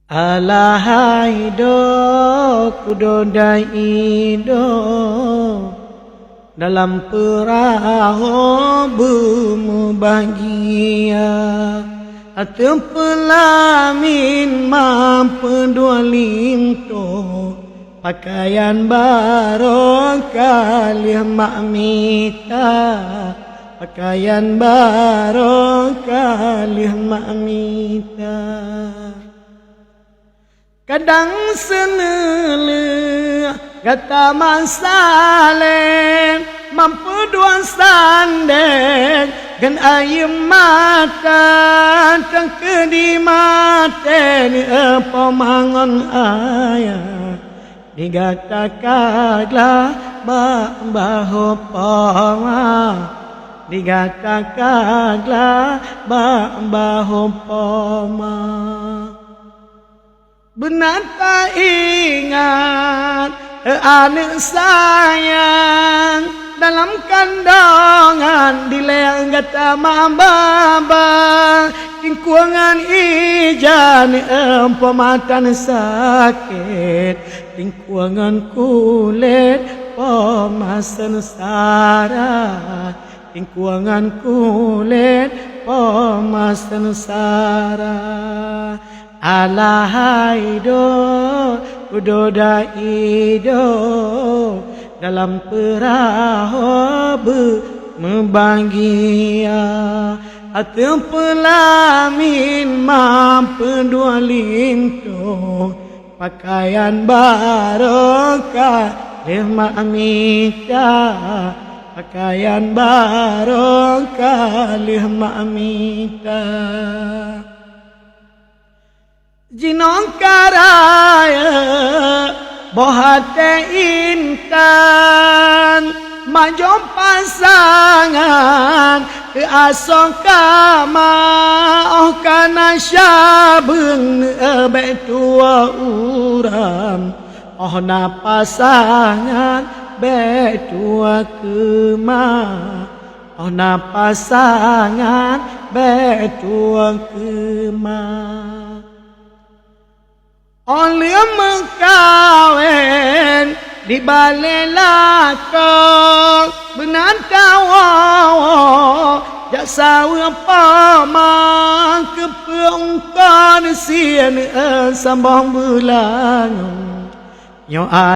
Alahai do kudodai do dalam perahu berbahagia atau pelamin mampu dua linto pakaian barokah mak mita pakaian barokah mak mita. Kadang senele kata masaleh mampu dua sandeng gan ayam mata tak kedi mata ni apa mangon ayah digatakanlah bahu pama digatakanlah bahu pama. Benar tak ingat anak sayang dalam kandungan di leang gata mababa tingkuangan ijan pematan sakit tingkuangan kulit pemasan sara tingkuangan kulit pemasan sara. Alahai do kudodai do dalam perahu berbahagia atau pelamin mampu dua linto pakaian barokah mak mita pakaian barokah mak mita. Jinong karaya bohate intan majom pasangan ke asokama oh kana syabeng betua uram oh na pasangan betua kema oh na pasangan betua kema. Oleh mengkawin di balai lakak benar tawa jasa apa kepeungkan sian sambang bulan yo